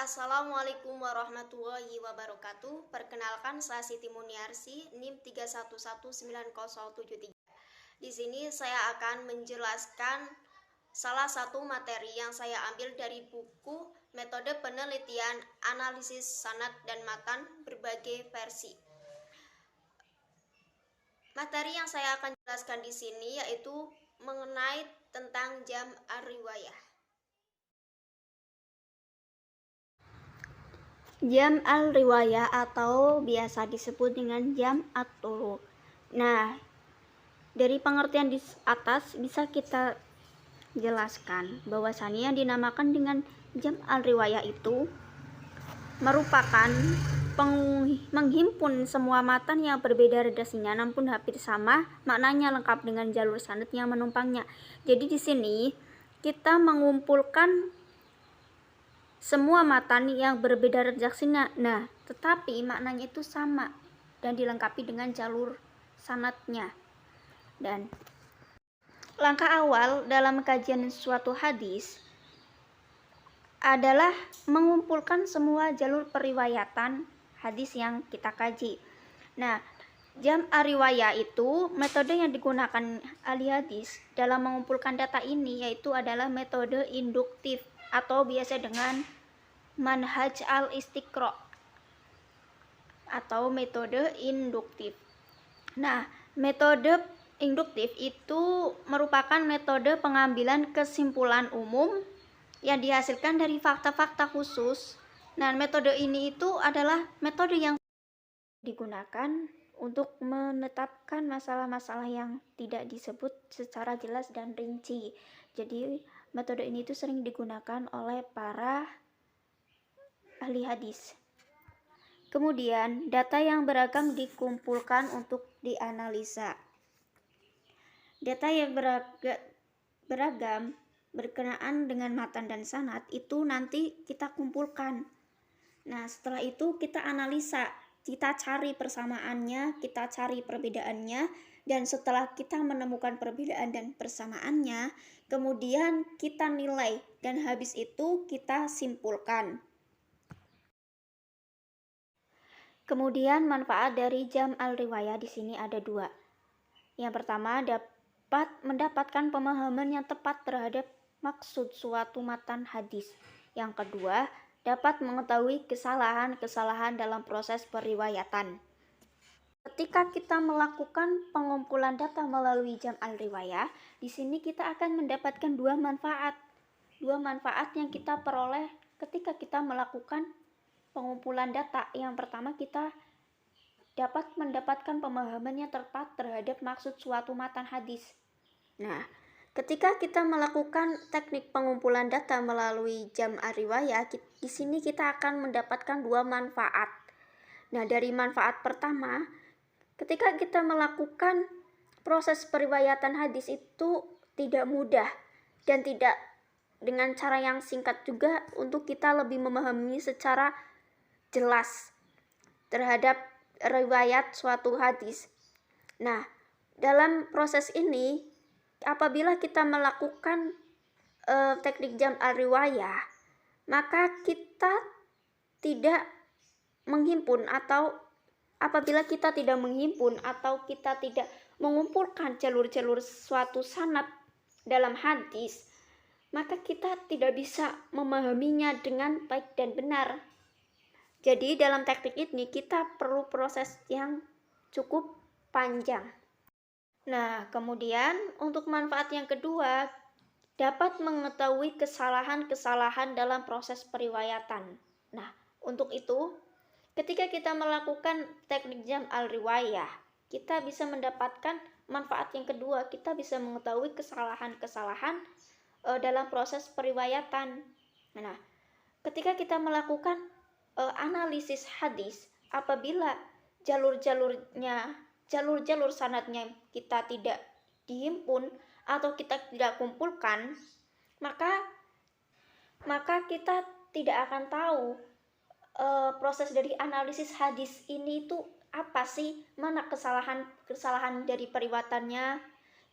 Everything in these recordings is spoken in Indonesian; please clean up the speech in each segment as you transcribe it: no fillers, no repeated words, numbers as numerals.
Assalamualaikum warahmatullahi wabarakatuh. Perkenalkan, saya Siti Muniarsi, NIM 3119073. Di sini saya akan menjelaskan salah satu materi yang saya ambil dari buku Metode Penelitian Analisis Sanad dan Matan Berbagai Versi. Materi yang saya akan jelaskan di sini yaitu mengenai tentang jam ar-riwayah. Jam al-riwayah atau biasa disebut dengan jam at-turuq. Nah, dari pengertian di atas bisa kita jelaskan bahwasannya yang dinamakan dengan jam al-riwayah itu merupakan menghimpun semua matan yang berbeda redaksinya namun hampir sama maknanya, lengkap dengan jalur sanad yang menumpangnya. Jadi di sini kita mengumpulkan semua matan yang berbeda redaksinya, tetapi maknanya itu sama dan dilengkapi dengan jalur sanadnya. Dan langkah awal dalam kajian suatu hadis adalah mengumpulkan semua jalur periwayatan hadis yang kita kaji. Nah, jam ar-riwayah itu metode yang digunakan ahli hadis dalam mengumpulkan data ini yaitu adalah metode induktif atau biasa dengan manhaj al-istiqra atau metode induktif. Nah, metode induktif itu merupakan metode pengambilan kesimpulan umum yang dihasilkan dari fakta-fakta khusus. Nah, metode ini itu adalah metode yang digunakan untuk menetapkan masalah-masalah yang tidak disebut secara jelas dan rinci. Jadi, metode ini itu sering digunakan oleh para ahli hadis. Kemudian, data yang beragam dikumpulkan untuk dianalisa. Data yang beragam berkenaan dengan matan dan sanad itu nanti kita kumpulkan. Nah, setelah itu kita analisa, kita cari persamaannya, kita cari perbedaannya, dan setelah kita menemukan perbedaan dan persamaannya, kemudian kita nilai dan habis itu kita simpulkan. Kemudian manfaat dari jam al-riwayah di sini ada dua. Yang pertama, dapat mendapatkan pemahaman yang tepat terhadap maksud suatu matan hadis. Yang kedua, dapat mengetahui kesalahan-kesalahan dalam proses periwayatan. Ketika kita melakukan pengumpulan data melalui jam al-riwayah, di sini kita akan mendapatkan dua manfaat. Dua manfaat yang kita peroleh ketika kita melakukan pengumpulan data. Yang pertama, kita dapat mendapatkan pemahaman yang tepat terhadap maksud suatu matan hadis. Nah, ketika kita melakukan teknik pengumpulan data melalui jam ar-riwayah, di sini kita akan mendapatkan dua manfaat. Nah, dari manfaat pertama, ketika kita melakukan proses periwayatan hadis itu tidak mudah dan tidak dengan cara yang singkat juga untuk kita lebih memahami secara jelas terhadap riwayat suatu hadis. Nah, dalam proses ini apabila kita melakukan teknik jam al-riwayah, maka kita tidak menghimpun atau apabila kita tidak menghimpun atau kita tidak mengumpulkan jalur-jalur suatu sanad dalam hadis, maka kita tidak bisa memahaminya dengan baik dan benar. Jadi dalam teknik ini kita perlu proses yang cukup panjang. Nah, kemudian untuk manfaat yang kedua, dapat mengetahui kesalahan-kesalahan dalam proses periwayatan. Nah, untuk itu, ketika kita melakukan teknik jam al-riwayah, kita bisa mendapatkan manfaat yang kedua, kita bisa mengetahui kesalahan-kesalahan dalam proses periwayatan. Nah, ketika kita melakukan analisis hadis, apabila jalur sanadnya kita tidak dihimpun atau kita tidak kumpulkan, maka kita tidak akan tahu proses dari analisis hadis ini itu apa sih, mana kesalahan dari periwayatannya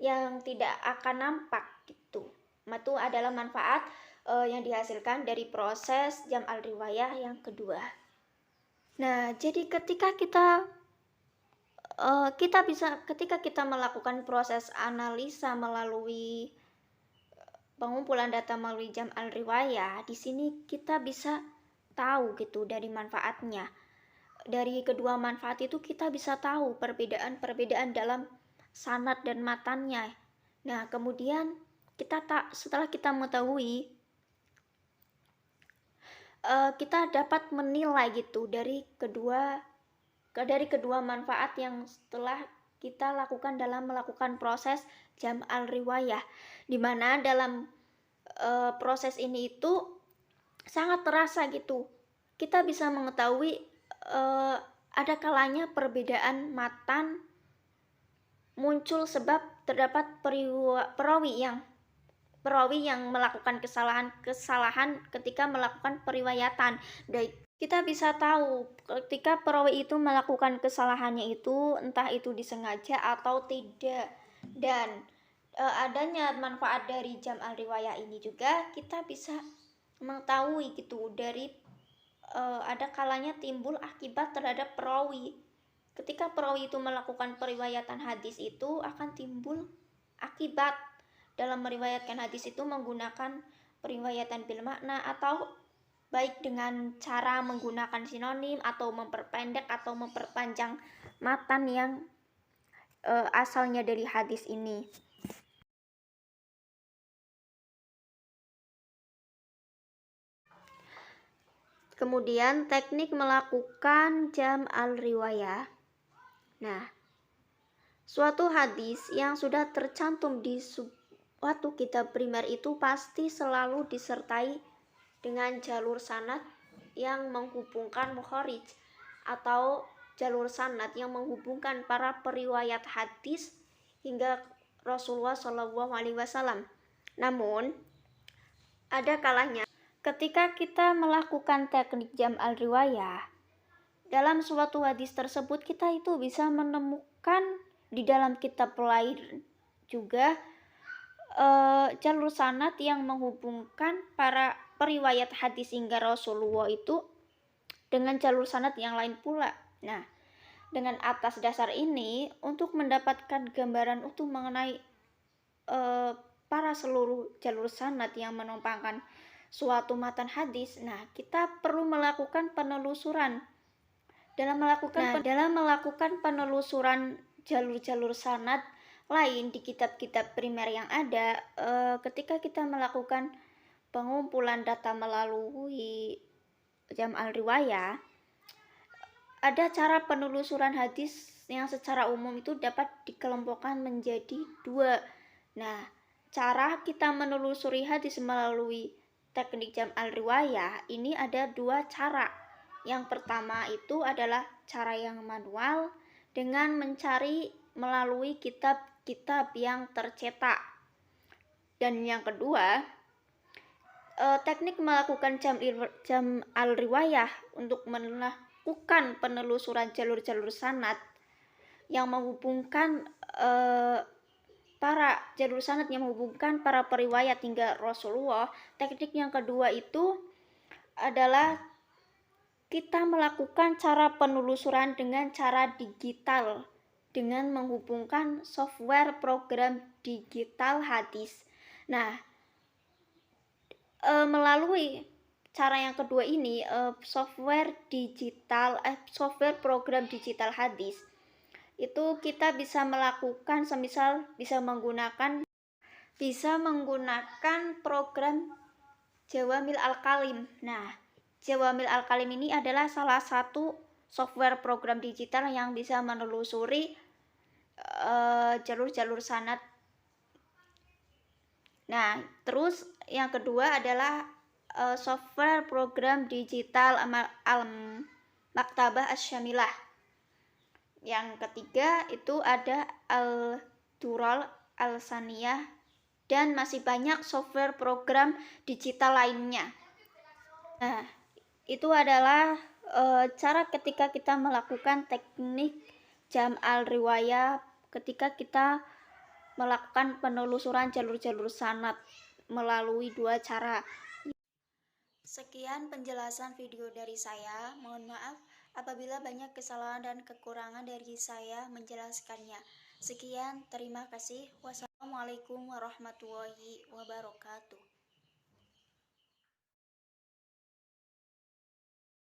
yang tidak akan nampak gitu. Itu adalah manfaat yang dihasilkan dari proses jam al-riwayah yang kedua. Nah, jadi ketika kita melakukan proses analisa melalui pengumpulan data melalui jam al-riwayah, di sini kita bisa tahu gitu dari manfaatnya. Dari kedua manfaat itu kita bisa tahu perbedaan-perbedaan dalam sanad dan matannya. Nah, kemudian setelah kita mengetahui, kita dapat menilai gitu dari kedua manfaat yang setelah kita lakukan dalam melakukan proses jam al-riwayah, di mana dalam proses ini itu sangat terasa gitu. Kita bisa mengetahui ada kalanya perbedaan matan muncul sebab terdapat perawi yang melakukan kesalahan ketika melakukan periwayatan. Kita bisa tahu ketika perawi itu melakukan kesalahannya itu entah itu disengaja atau tidak. Dan adanya manfaat dari jam al-riwayah ini juga kita bisa mengetahui gitu dari ada kalanya timbul akibat terhadap perawi. Ketika perawi itu melakukan periwayatan hadis itu akan timbul akibat dalam meriwayatkan hadis itu menggunakan periwayatan bil makna atau baik dengan cara menggunakan sinonim atau memperpendek atau memperpanjang matan yang asalnya dari hadis ini. Kemudian teknik melakukan jam al-riwayah. Nah, suatu hadis yang sudah tercantum di suatu kitab primer itu pasti selalu disertai dengan jalur sanad yang menghubungkan mukharij atau jalur sanad yang menghubungkan para periwayat hadis hingga Rasulullah Shallallahu Alaihi Wasallam. Namun ada kalanya ketika kita melakukan teknik jam al-riwayah, dalam suatu hadis tersebut kita itu bisa menemukan di dalam kitab lain juga jalur sanad yang menghubungkan para periwayat hadis hingga Rasulullah itu dengan jalur sanad yang lain pula. Nah, dengan atas dasar ini untuk mendapatkan gambaran utuh mengenai para seluruh jalur sanad yang menopangkan suatu matan hadis, nah kita perlu melakukan penelusuran. Dalam melakukan penelusuran jalur-jalur sanad lain di kitab-kitab primer yang ada, ketika kita melakukan pengumpulan data melalui jam al-riwayah, ada cara penelusuran hadis yang secara umum itu dapat dikelompokkan menjadi dua. Nah, cara kita menelusuri hadis melalui teknik jam al-riwayah ini ada dua cara. Yang pertama itu adalah cara yang manual dengan mencari melalui kitab-kitab yang tercetak. Dan yang kedua, teknik melakukan jam al-riwayah untuk melakukan penelusuran jalur-jalur sanad yang menghubungkan para periwayat hingga Rasulullah. Teknik yang kedua itu adalah kita melakukan cara penelusuran dengan cara digital dengan menghubungkan software program digital hadis. Nah, melalui cara yang kedua ini, software program digital hadis itu kita bisa melakukan semisal bisa menggunakan program Jawamil Al-Kalim. Nah, Jawamil Al-Kalim ini adalah salah satu software program digital yang bisa menelusuri jalur-jalur sanad. Nah, terus yang kedua adalah software program digital Al-Maktabah Asy-Syamilah. Yang ketiga itu ada Al-Dural Al-Saniyah dan masih banyak software program digital lainnya. Nah, itu adalah cara ketika kita melakukan teknik jam al-riwayah ketika kita melakukan penelusuran jalur-jalur sanad melalui dua cara. Sekian penjelasan video dari saya. Mohon maaf apabila banyak kesalahan dan kekurangan dari saya menjelaskannya. Sekian, terima kasih. Wassalamualaikum warahmatullahi wabarakatuh.